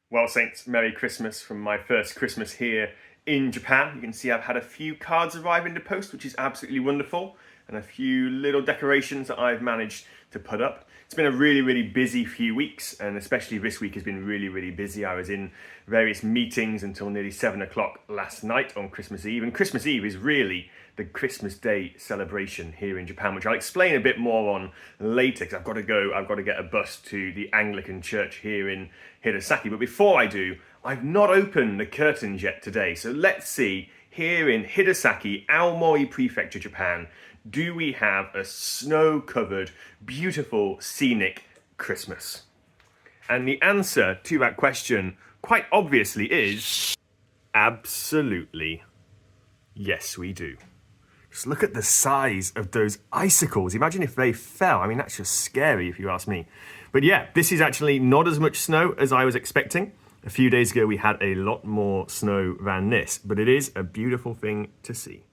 Well, Saints, Merry Christmas from my first Christmas here in Japan. You can see I've had a few cards arrive in the post, which is absolutely wonderful, and a few little decorations that I've managed to put up. It's been a really busy few weeks, and especially this week has been really busy. I was in various meetings until nearly 7 o'clock last night on Christmas Eve, and Christmas Eve is really the Christmas Day celebration here in Japan, which I'll explain a bit more on later because I've got to get a bus to the Anglican church here in Hirosaki. But before I do, I've not opened the curtains yet today. So let's see, here in Hirosaki, Aomori Prefecture, Japan, do we have a snow-covered, beautiful, scenic Christmas? And the answer to that question, quite obviously, is absolutely yes, we do. Just look at the size of those icicles. Imagine if they fell. I mean, that's just scary if you ask me. But yeah, this is actually not as much snow as I was expecting. A few days ago, we had a lot more snow than this, but it is a beautiful thing to see.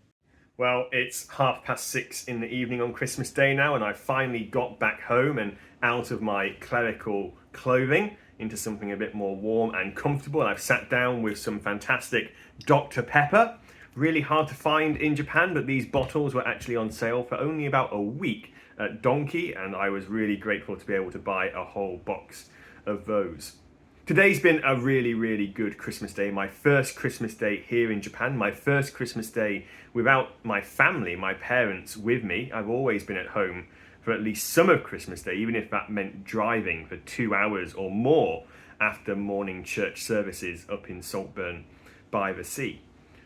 Well, it's 6:30 in the evening on Christmas Day now, and I finally got back home and out of my clerical clothing into something a bit more warm and comfortable. And I've sat down with some fantastic Dr. Pepper. Really hard to find in Japan, but these bottles were actually on sale for only about a week at Donkey, and I was really grateful to be able to buy a whole box of those. Today's been a really good Christmas day. My first Christmas day here in Japan, my first Christmas day without my family, my parents with me. I've always been at home for at least some of Christmas Day, even if that meant driving for 2 hours or more after morning church services up in Saltburn by the sea.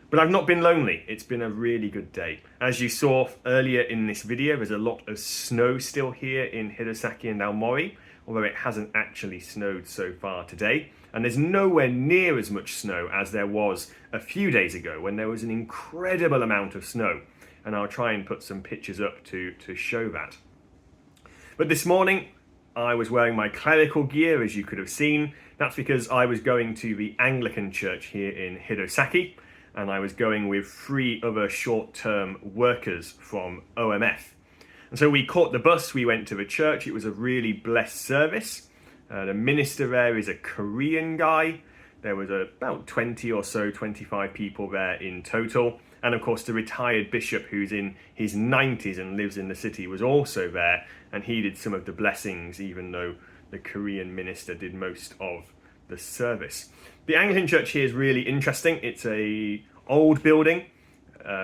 But I've not been lonely. It's been a really good day. As you saw earlier in this video, there's a lot of snow still here in Hirosaki and Aomori, although it hasn't actually snowed so far today. And there's nowhere near as much snow as there was a few days ago when there was an incredible amount of snow. And I'll try and put some pictures up to show that. But this morning, I was wearing my clerical gear, as you could have seen. That's because I was going to the Anglican church here in Hirosaki, and I was going with 3 other short-term workers from OMF. And so we caught the bus, we went to the church. It was a really blessed service. The minister there is a Korean guy. There was about 20 or so, 25 people there in total. And of course, the retired bishop, who's in his 90s and lives in the city, was also there. And he did some of the blessings, even though the Korean minister did most of the service. The Anglican church here is really interesting. It's a old building,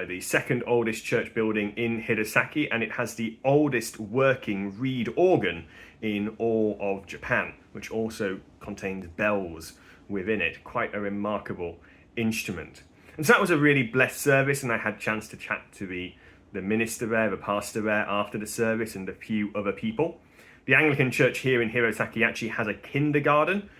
the second oldest church building in Hirosaki, and it has the oldest working reed organ in all of Japan, which also contains bells within it. Quite a remarkable instrument. And so that was a really blessed service, and I had a chance to chat to the minister there, the pastor there after the service, and a few other people. The Anglican church here in Hirosaki actually has a kindergarten,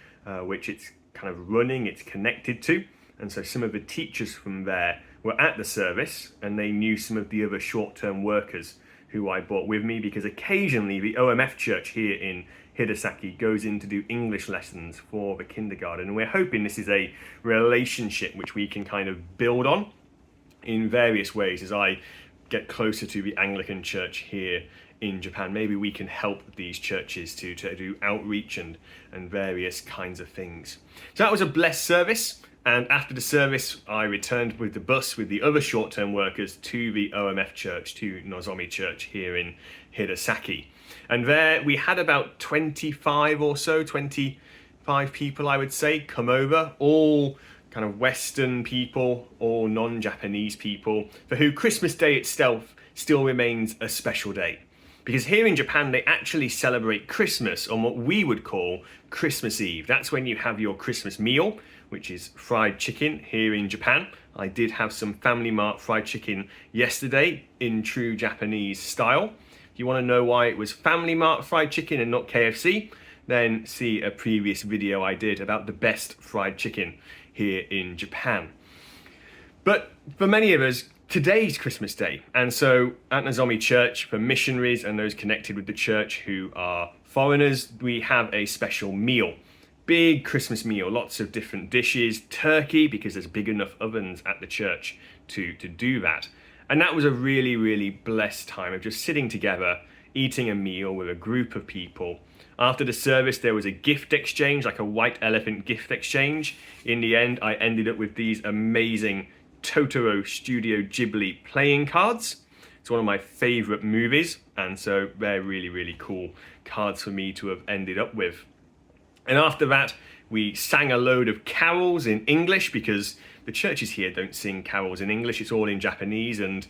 which it's kind of running, it's connected to. And so some of the teachers from there were at the service, and they knew some of the other short-term workers who I brought with me, because occasionally the OMF church here in Hirosaki goes in to do English lessons for the kindergarten. And we're hoping this is a relationship which we can kind of build on in various ways as I get closer to the Anglican church here in Japan. Maybe we can help these churches to do outreach and various kinds of things. So that was a blessed service. And after the service, I returned with the bus with the other short-term workers to the OMF church, to Nozomi Church here in Hirosaki. And there we had about 25 or so, 25 people, I would say, come over, all kind of Western people, all non-Japanese people, for who Christmas Day itself still remains a special day. Because here in Japan, they actually celebrate Christmas on what we would call Christmas Eve. That's when you have your Christmas meal, which is fried chicken here in Japan. I did have some Family Mart fried chicken yesterday in true Japanese style. If you want to know why it was Family Mart fried chicken and not KFC, then see a previous video I did about the best fried chicken here in Japan. But for many of us, today's Christmas Day. And so at Nozomi Church, for missionaries and those connected with the church who are foreigners, we have a special meal. Big Christmas meal, lots of different dishes, turkey, because there's big enough ovens at the church to do that. And that was a really blessed time of just sitting together eating a meal with a group of people. After the service, there was a gift exchange, like a white elephant gift exchange. In the end, I ended up with these amazing Totoro Studio Ghibli playing cards. It's one of my favorite movies, and so they're really, really cool cards for me to have ended up with. And after that, we sang a load of carols in English, because the churches here don't sing carols in English, it's all in Japanese, and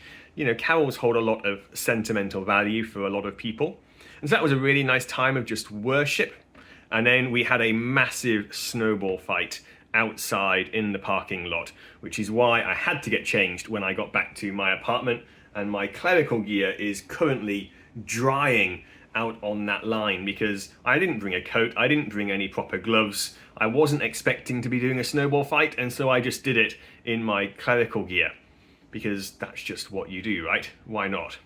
carols hold a lot of sentimental value for a lot of people. And so that was a really nice time of just worship. And then we had a massive snowball fight outside in the parking lot, which is why I had to get changed when I got back to my apartment, and my clerical gear is currently drying out on that line because I didn't bring a coat, I didn't bring any proper gloves, I wasn't expecting to be doing a snowball fight, and so I just did it in my clerical gear because that's just what you do, right? Why not?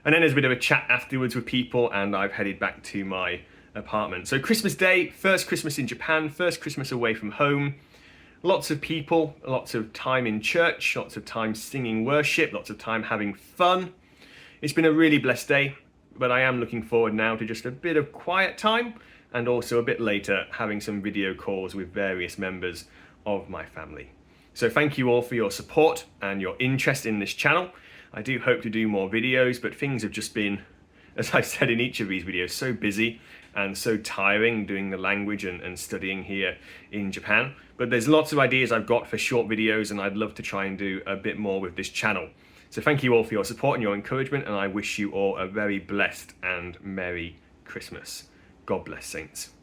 And then there's a bit of a chat afterwards with people, and I've headed back to my apartment. So Christmas Day, first Christmas in Japan, first Christmas away from home. Lots of people, lots of time in church, lots of time singing worship, lots of time having fun. It's been a really blessed day, but I am looking forward now to just a bit of quiet time, and also a bit later having some video calls with various members of my family. So thank you all for your support and your interest in this channel. I do hope to do more videos, but things have just been, as I said in each of these videos, so busy and so tiring doing the language and studying here in Japan. But there's lots of ideas I've got for short videos, and I'd love to try and do a bit more with this channel. So thank you all for your support and your encouragement, and I wish you all a very blessed and Merry Christmas. God bless, saints.